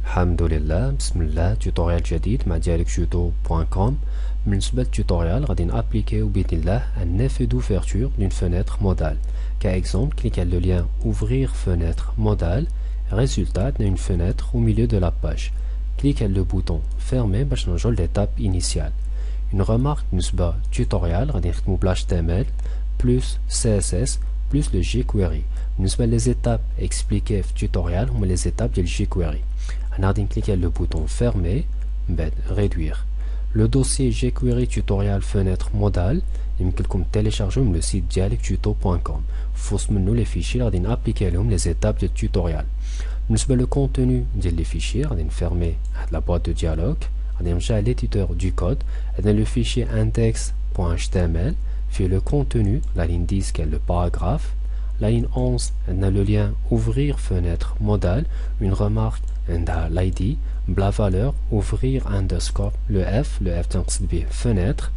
الحمد لله بسم الله توتوريال جديد مع dialectuto.com. بالنسبة للتوتوريال غادي نابليكيو بإذن الله un effet d'ouverture d'une fenêtre modale. Par exemple, cliquez le lien ouvrir fenêtre modale. Résultat, on a une fenêtre au milieu de la page. Cliquez le bouton fermer باش نرجعو l'étape initiale. Une remarque بالنسبة tutorial غادي نخدمو HTML plus CSS plus le jQuery. بالنسبة les étapes expliquées في tutorial هما les étapes ديال jQuery. On a cliqué le bouton fermer, réduire. Le dossier jQuery tutorial fenêtre modale, il peut télécharger le site dialectuto.com. Faut nous les fichiers, on a appliqué les étapes du tutorial. Nous le contenu des fichiers, on a fermé la boîte de dialogue, on a déjà l'éditeur du code, on a le fichier index.html, puis le contenu, la ligne 10 qui est le paragraphe, la ligne 11, on a le lien ouvrir fenêtre modale, une remarque, l'ID, la valeur, ouvrir underscore, le F تنقصد به fenêtre.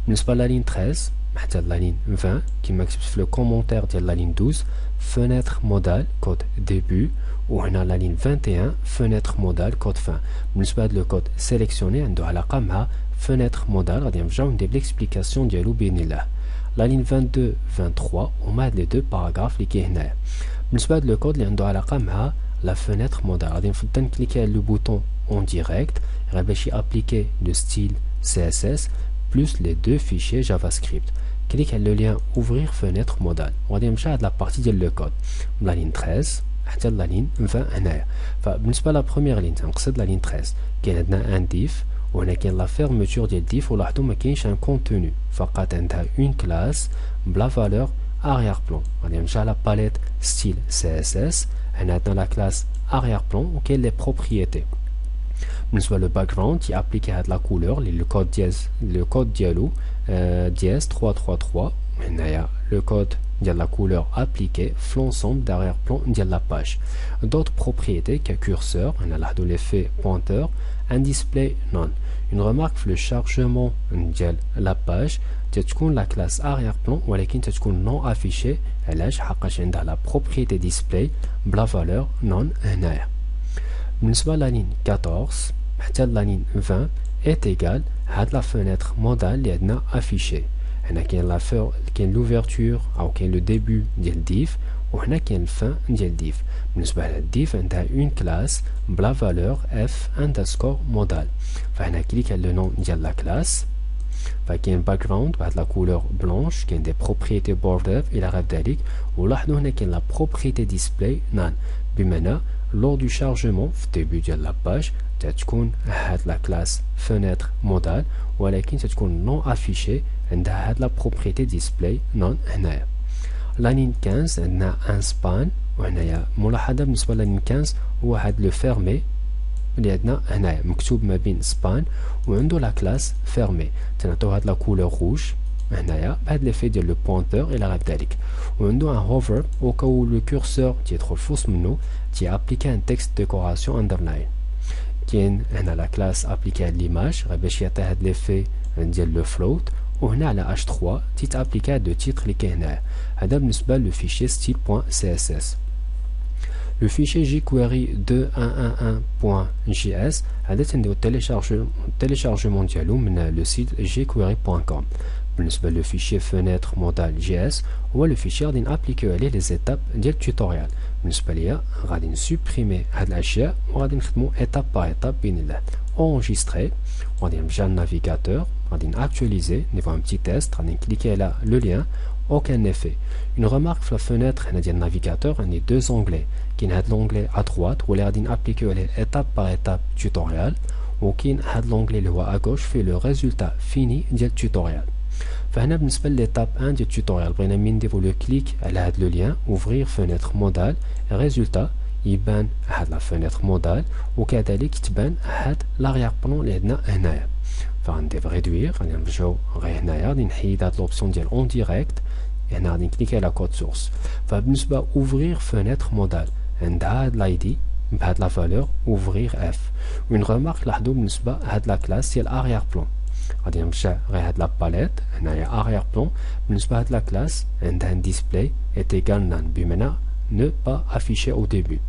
بالنسبة la ligne 13 حتى la ligne 20 qui m'explique le commentaire de la ligne 12 fenêtre modale code début وهنا la ligne 21 fenêtre modale code fin. بالنسبة le code sélectionné عنده علاقة مع fenêtre modale غادي نرجعو ندير l'explication ديالو بإذن الله. La ligne 22 23 هما هاد les deux paragraphes اللي كاين هنايا. بالنسبة le code اللي عنده علاقة مع la fenêtre modale. On va cliquer le bouton en direct, appliquer le style CSS plus les deux fichiers JavaScript. Cliquez le lien ouvrir fenêtre modale. On va aller à la partie de le code. La ligne 13 حتى la ligne 20 هنايا. فبالنسبة la première ligne تنقصد la ligne 13 كاين عندنا un div وهنا كاين la fermeture ديال div ولاحظوا ما كاينش un contenu فقط عندها une classe بلا valeur arrière-plan. On va aller à la palette style CSS. On a dans la classe arrière-plan auquel les propriétés. Nous avons le background qui est appliqué à la couleur, le code dialogue dièse 333. On a le code de la couleur appliqué l'ensemble d'arrière-plan de la page. D'autres propriétés que curseur, on a l'effet pointeur, un display non. Une remarque le chargement de la page تكون la classe arrière-plan ولكن تكون non affichée علاش حقاش عندها la propriété display بلا valeur non هنايا. بالنسبة la ligne 14 حتى la ligne 20 est égal هاد la fenêtre modale اللي عندنا affichée. هنا كاين l'ouverture أو كاين le début ديال div وهنا كاين fin ديال div. بالنسبة للdiv عندها une classe بلا valeur f underscore modal. فهنا كليك على le nom ديال la classe. فكاين background بعد la couleur blanche كاين des propriétés border إلى غير ذلك ولاحظوا هنا كاين la propriété display none بمعنى lors du chargement في début ديال la page تتكون هاد la classe fenêtre modale ولكن تتكون non affichée عندها هاد la propriété display none هنايا. la ligne 15 عندنا un span وهنايا ملاحظة بالنسبة ل ligne 15 هو هاد le fermé اللي عندنا هنايا مكتوب ما بين سبان وعنده لا كلاس فيرمي تنعطيو هاد لا كولور روج هنايا بهاد ليفي ديال لو بوينتور الى غير ذلك وعنده ان هوفر وكاو لو كورسور تيدخل فوسط منو تيابليكي ان تكست ديكوراسيون اندرلاين. كاين هنا لا كلاس ابليكي على ليماج غير باش يعطي هاد ليفي ديال لو فلوت وهنا على اش 3 تيتابليكي هاد لو تيتر اللي كاين هنايا. هذا بالنسبه لو فيشي style.css. Le fichier jQuery 2.1.1.js هذا نديرو téléchargement ديالو من le site jQuery.com. بالنسبة le fichier fenêtre modale JS هو le fichier غادي نابليكيو عليه les étapes ديال التوتوريال. بالنسبة ليا غادي نسوبريمي هاد الأشياء وغادي نخدمو étape par étape بإذن الله. enregistrer غادي نرجع للنافيغاتور غادي نactualiser نديرو un petit test غادي نكليكي على le lien aucun effet. Une remarque sur la fenêtre du navigateur, on a deux onglets. Qui a l'onglet à droite où les radines appliquées étape par étape tutoriel ou qui a l'onglet à gauche fait le résultat fini du tutoriel. فهنا بالنسبة l'étape 1 du tutoriel بغينا من نديرو le clic على هاد le lien ouvrir fenêtre modale résultat يبان هاد la fenêtre modale وكذلك تبان هاد l'arrière-plan اللي عندنا هنايا. فغندير réduire غادي نرجعو غير هنايا غادي نحيد هاد l'option ديال en direct هنا غادي نكليكي على code source. فبالنسبة ouvrir fenêtre modale عندها هاد لايدي بهاد لا فالور ouvrir f. une remarque لاحظوا بالنسبة هاد لا كلاس ديال arrière plan غادي نمشي غير هاد لا باليت هنايا arrière plan بالنسبة هاد لا كلاس عندها display est égal none بمعنى ne pas afficher au début.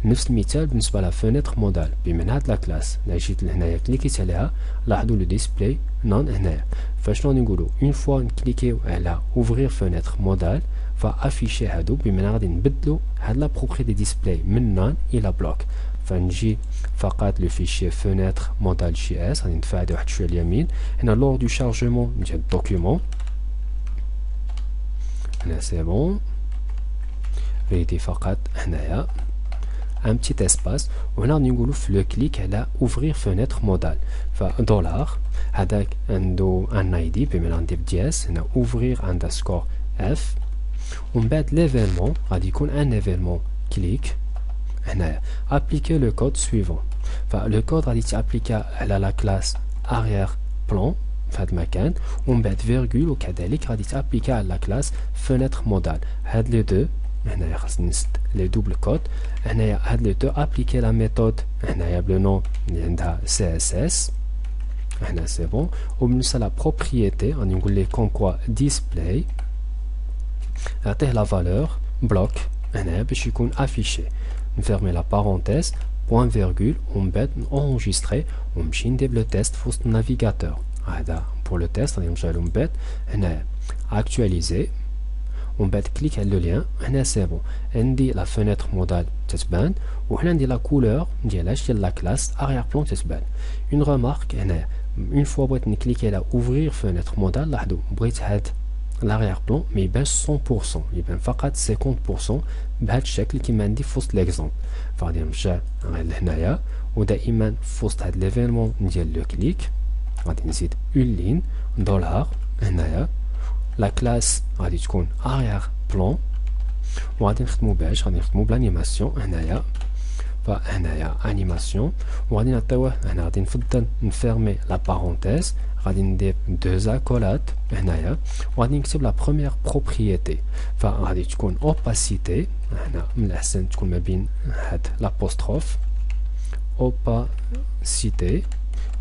نفس المثال بالنسبه لا فونيتر مودال. بما هاد لا كلاس لا جيت لهنايا كليكيت عليها لاحظوا لو ديسبلاي نون هنايا. فشنو نقولوا اون فوا نكليكيو على اوفرير فونيتر مودال فافيشي هادو. بما غادي نبدلو هاد لا بروبريتي ديسبلاي من نون الى بلوك. فنجي فقط لو فيشي فونيتر مودال جي اس غادي ندفع واحد شويه اليمين هنا لور دو شارجمون ديال الدوكيومون. هنا سي بون ريدي فقط هنايا ان بتيت اسباس. وهنا نقولوا في لو كليك على اوفرير فونيتر مودال فدولار هذاك عنده ان اي دي بما ندير دياس هنا اوفرير اندرسكور اف. ومن بعد ليفينمون غادي يكون ان ايفينمون كليك هنايا ابليكي لو كود سويفون. فلو كود غادي تابليكا على لا كلاس اريير بلان في هذا المكان ومن بعد فيرغول وكذلك غادي تابليكا على لا كلاس فونيتر مودال. هاد لي دو هنايا خاصني نسد لي دوبل كود. هنايا هاد لي دو ابليكي لا ميثود هنايا بلو نون اللي عندها سي اس اس هنا سي بون. وبالنسبه لا بروبريتي غادي نقول ليه كون كوا ديسبلاي نعطيه لا فالور بلوك هنايا باش يكون افيشي. نفيرمي لا بارونتيز بوان فيرغول ومن بعد نونجستري ونمشي ندير لو تيست في وسط النافيغاتور. هذا بور لو تيست غادي نرجعلو من بعد هنايا اكتواليزي ومن بعد كليك على لو لين. هنا سي بون عندي لا فونيتر مودال تتبان وهنا عندي لا كولور ديالاش ديال لا كلاس اريير بلان تتبان. اون ريمارك هنايا اون فوا بغيت نكليكي على اوفرير فونيتر مودال لاحظوا بغيت هاد l'arrière plan ما يبانش 100% يبان فقط 50% بهذا الشكل كيما عندي في وسط ليكزومبل. فغادي نرجع غير لهنايا ودائما في وسط هاد ليفينمون ندير لو كليك غادي نزيد اون لين دولار هنايا لا كلاس غادي تكون arrière plan وغادي نخدمو باش غادي نخدمو بلانيماسيون هنايا. فهنايا انيماسيون وغادي نعطيوه هنا غادي نفضل نفيرمي لا بارونتيز غادي ندير دو زاكولات هنايا وغادي نكتب لا بروميير بروبريتي فغادي تكون اوباسيتي هنا من الاحسن تكون ما بين هاد لابوستروف اوباسيتي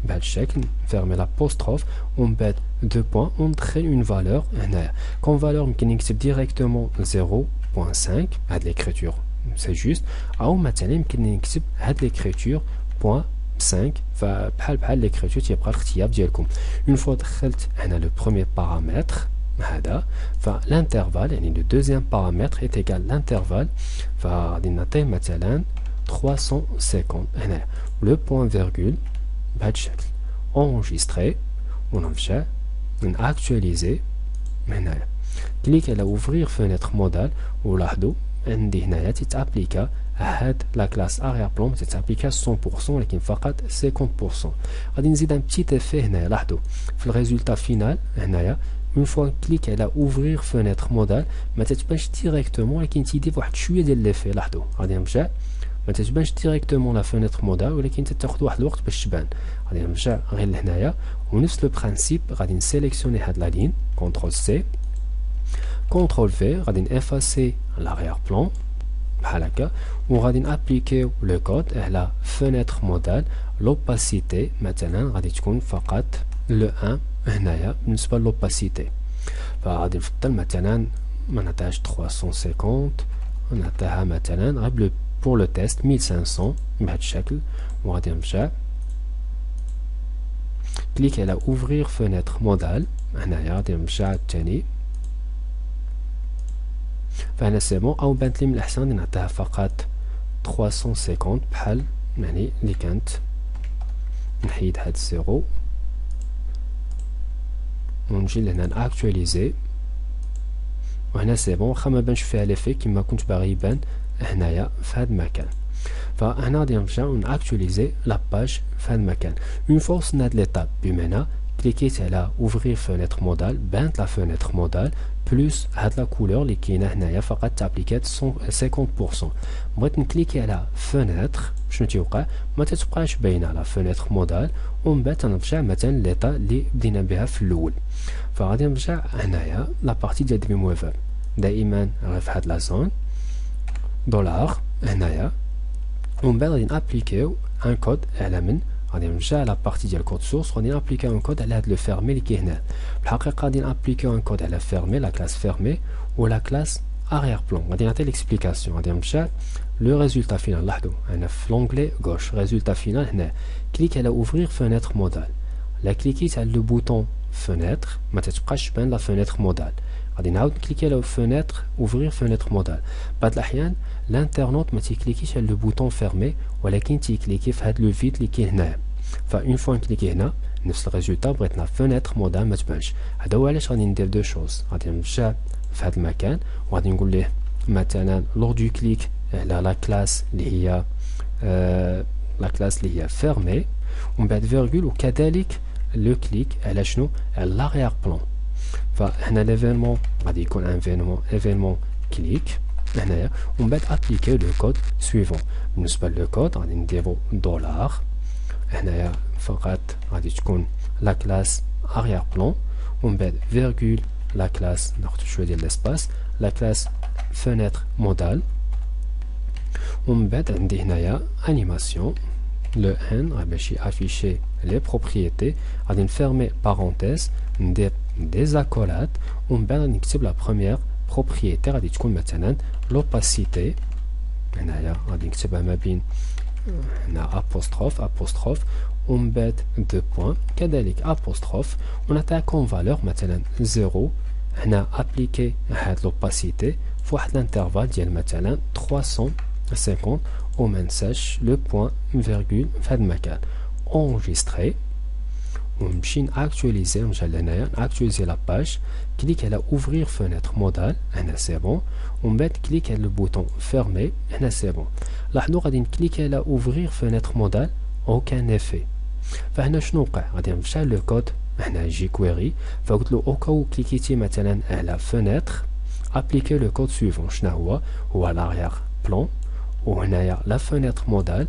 بهذا الشكل. نفيرمي لابوستروف ومن بعد دو بوين ونتخي اون فالور هنايا كون فالور يمكن نكتب ديريكتومون 0.5 هاد ليكريتور سي جوست او مثلا يمكن نكتب هاد ليكريتور بوين 5 فبحال ليكريتور تيبقى الاختيار ديالكم. اون فوا دخلت هنا لو بروميير بارامتر هذا فالانترفال يعني لو دوزيام بارامتر ايت ايكال لانترفال فغادي نعطيه مثلا 350 هنا لو بوين فيرغول بهذا الشكل اونجستري ونرجع ناكtualiser هنايا كليك على اوفرير فونيتر مودال ولاحظوا عندي هنايا تتابليكا هاد لا كلاس اريير بلان تتابليكا 100% ولكن فقط 50%. غادي نزيد ان بتيت افي هنايا لاحظوا في الريزولتا فينال هنايا اون فوا كليك على اوفرير فونيتر مودال ما تتبانش ديريكتومون ولكن تيدير واحد شويه ديال ليفي. لاحظوا غادي نرجع ما تتبانش ديريكتومون لا فونيتر مودال ولكن تاخذ واحد الوقت باش تبان. غادي نرجع غير لهنايا ونفس لو برانسيب غادي نسيليكسيوني هاد لا لين كونترول سي كونترول في غادي نافاسي لاريير بلان بحال هكا وغادي نابليكيو لو كود على فونيتر مودال لوباسيتي مثلا غادي تكون فقط لو 1 هنايا بالنسبه لوباسيتي. فغادي نفضل مثلا ما نعطيهاش 350 نعطيها مثلا غير بور لو تيست 1500 بهذا الشكل وغادي نرجع كليك على اوفرير فونيتر مودال هنايا غادي نرجع الثاني فهنا سي بون او بانت لي من الاحسن نعطيها فقط 350 بحال يعني اللي كانت نحيد هاد الزيرو ونجي لهنا ناكtualiser وهنا سي بون واخا ما بانش فيها ليفي كيما كنت باغي يبان هنايا في هاد المكان. فهنا غادي نرجعو ناكtualiser لا باج في هاد المكان. اون فوا وصلنا هاد ليطاب بمعنى كليكيت على اوفرير فونيتر مودال بانت لا فونيتر مودال بلوس هاد لا كولور اللي كاينه هنايا فقط تابليكات 50%. بغيت نكليكي على فونيتر شنو تيوقع ما تتبقاش باينه لا فونيتر مودال ومن بعد نرجع مثلا ليطا اللي بدينا بها في الاول. فغادي نرجع هنايا لا بارتي ديال دريم ويفر دائما غير في هاد لا زون دولار هنايا ومن بعد غادي نابليكيو ان كود على من غادي نرجع لا بارتي ديال كود سورس وغادي نابليكيو ان كود على هاد لو فيرمي اللي كاين هنا. بالحقيقه غادي نابليكيو ان كود على فيرمي لا كلاس فيرمي ولا كلاس arrière plan. غادي نعطي l'explication. غادي نمشي le résultat final. لاحظوا انا في l'onglet gauche résultat final هنا كليك على ouvrir fenêtre modale. لا كليكيت على لو بوطون fenêtre ما تتبقاش تبان لا fenêtre modale. غادي نعاود نكليكي على fenêtre ouvrir fenêtre modale. بعض الاحيان الانترنوت ما تيكليكيش على لو بوطون fermé ولكن تيكليكي في هاد لو فيت اللي كاين هنايا. فاون فوا نكليكي هنا نفس الريزولتا بغيت لا فenêtre modale ما تبانش. هذا هو علاش غادي ندير دو شوز. غادي نمشي في هذا المكان وغادي نقول ليه مثلا لور دو كليك على لا كلاس اللي هي لا كلاس اللي هي فيرمي ومن بعد فيرغول وكذلك لو كليك على شنو على لاغيير بلان. فهنا ليفينمون غادي يكون ايفينمون كليك هنايا ومن بعد ابليكي لو كود سويفون. بالنسبه لو كود غادي نديرو دولار هنايا فقط غادي تكون لا كلاس arrière plan ومن بعد فيرغول لا كلاس ناخذ شويه ديال لاسباس لا كلاس فenêtre modale ومن بعد عندي هنايا انيماسيون لو ان باش يافيشي لي بروبريتي. غادي نفيرمي بارونتيز ندير دي زاكولات ومن بعد نكتب لا بروميير بروبريتي غادي تكون مثلا لوباسيتي. هنايا غادي نكتبها ما بين هنا ابوستروف ومن بعد دو بوين كذلك ابوستروف ونعطيها كون فالور مثلا 0. هنا ابليكي هاد لوباسيتي في واحد الانترفال ديال مثلا 350 وما ننساش لو بوين فيرغول في هاد المكان. اونجستري ونمشي ناكتواليزي نرجع لهنايا ناكتواليزي لا باج كليك على اوفرير فenêtre modale هنا سي بون ومن بعد كليك على البوطون فيرمي هنا سي بون. لاحظوا غادي نكليك على اوفرير فenêtre modale اوكان افي. فهنا شنو وقع غادي نمشي لو كود هنا جي كويري فقلت له اوكاو كليكيتي مثلا على فenêtre ابليكي لو كود سويفون. شنو هو لاغيير بلان وهنايا لا فenêtre modale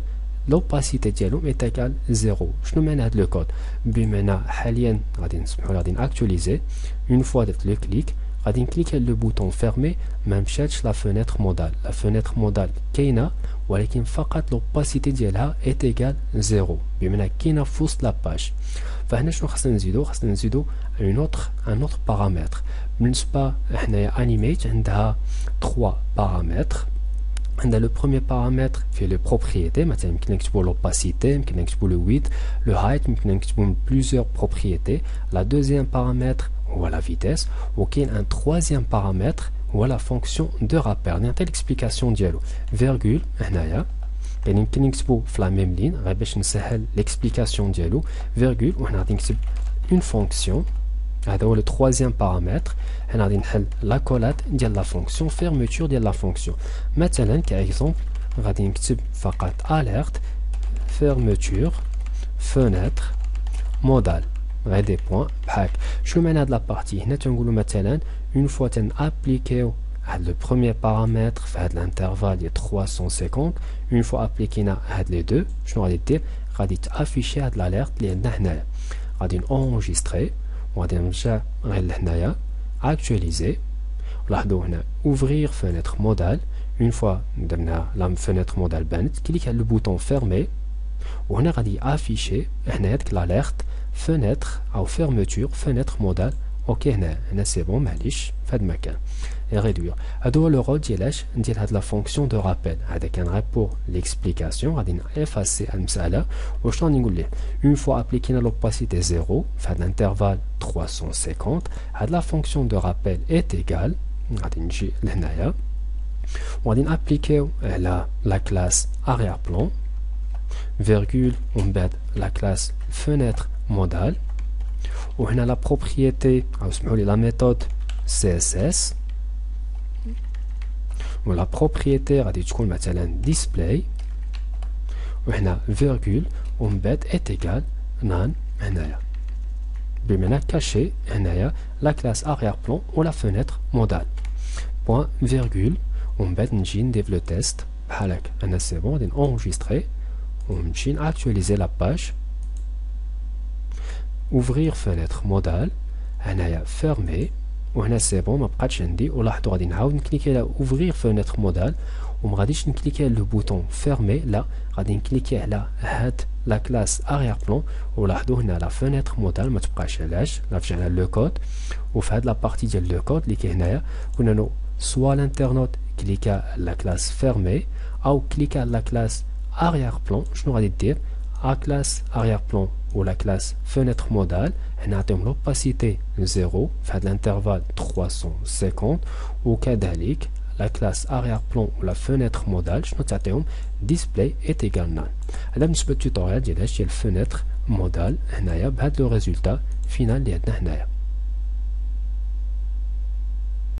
لوباسيتي ديالهم ايتاكال 0. شنو معنى هاد لو كود؟ بمعنى حاليا غادي نسمحوا غادي ناكتواليزي اون فوا درت لو كليك غادي نكليك على لو بوطون فيرمي ما مشاتش لا فenêtre modale. لا فenêtre modale كاينه ولكن فقط لوباسيتي ديالها ايتاكال 0 بمعنى كاينه في وسط لاباج. فهنا شنو خاصنا نزيدو ان اوتر بارامتر. بالنسبه حنايا انيميت عندها 3 بارامتر. عندنا لو بروميير بارامتر في لو بروبريتي مثلا يمكن نكتبو لوباسيتي يمكن نكتبو لو ويت لو هايت يمكن نكتبو من بليزيور بروبريتي. لا دوزيام بارامتر هو لا فيتيس وكاين ان تروازيام بارامتر هو لا فونكسيون دو رابير. نعطي ليكسبليكاسيون ديالو فيرغول هنايا يعني يمكن نكتبو في لا ميم لين غير باش نسهل ليكسبليكاسيون ديالو فيرغول وهنا غادي نكتب اون فونكسيون. هذا هو لو تروازيام بارامتر. هنا غادي نحل لا كولات ديال لا فونكسيون فيرموتور ديال لا فونكسيون. مثلا كاكزومبل غادي نكتب فقط اليرت فيرموتور فenêtre modale غير دي بوين بحال. شنو معنى هاد لا بارتي؟ هنا تنقولوا مثلا اون فوا تنابليكيو هاد لو بروميير بارامتر في هاد الانترفال ديال 350 اون فوا ابليكينا هاد لي دو شنو غادي دير؟ غادي تافيشي هاد الاليرت اللي عندنا هنايا. غادي نونجستري وغادي نرجع غير لهنايا actualiser. لاحظوا هنا ouvrir fenêtre modale. une fois درنا لا fenêtre modale بانت كليك على البوطون fermé وهنا غادي افيشي هنا ديك الاليرت fenêtre او fermeture fenêtre modale. اوكي هنا سي بون معليش في هذا المكان ريدوير. هذا هو لو رول ديالاش ندير هاد لا فونكسيون دو رابيل. هذا كان غير بور ليكسبليكاسيون. غادي نافاسي المساله واش راني نقول ليه اون فوا ابليكينا لوباسيتي 0 في هاد الانترفال 350 هاد لا فونكسيون دو رابيل ايت ايغال. غادي نجي لهنايا وغادي نابليكيو على لا كلاس arrière plan فيرغول ومن بعد لا كلاس fenêtre modale وهنا لا بروبريتي او سمحوا لي لا ميثود CSS ولا بروبريتي غادي تكون مثلا display وهنا فيرغول ومن بعد ايت ايغال نان هنايا بمعنى كاشي هنايا لا كلاس arrière plan ولا فenêtre modale بوين فيرغول ومن بعد نجي ندير لو تيست بحال هكا. انا سي بون غادي نونجستري ونمشي ناكتواليزي لا باج ouvrir fenêtre modale هنايا fermé وهنا سي بون ما بقاتش عندي. ولاحظوا غادي نعاود نكليكي على ouvrir fenêtre modale وما غاديش نكليكي على لو بوطون fermé لا غادي نكليكي على هاد لا كلاس arrière plan. ولاحظوا هنا لا fenêtre modale ما تبقاش. علاش؟ رجعنا لو كود وفي هاد لا بارتي ديال لو كود اللي كاين هنايا قلنا له soit l'internaute clique la classe fermée ou clique la classe arrière-plan. Je nous dire la classe arrière-plan ou la classe fenêtre modale, on a l'opacité 0 fait l'intervalle 350 ou كذلك la classe arrière-plan ou la fenêtre modale je nous display est égal null. هذا بالنسبة للتوتوريال ديال اش هي الفenêtre modale هنايا بهذا لو ريزولتا فينال اللي عندنا هنايا.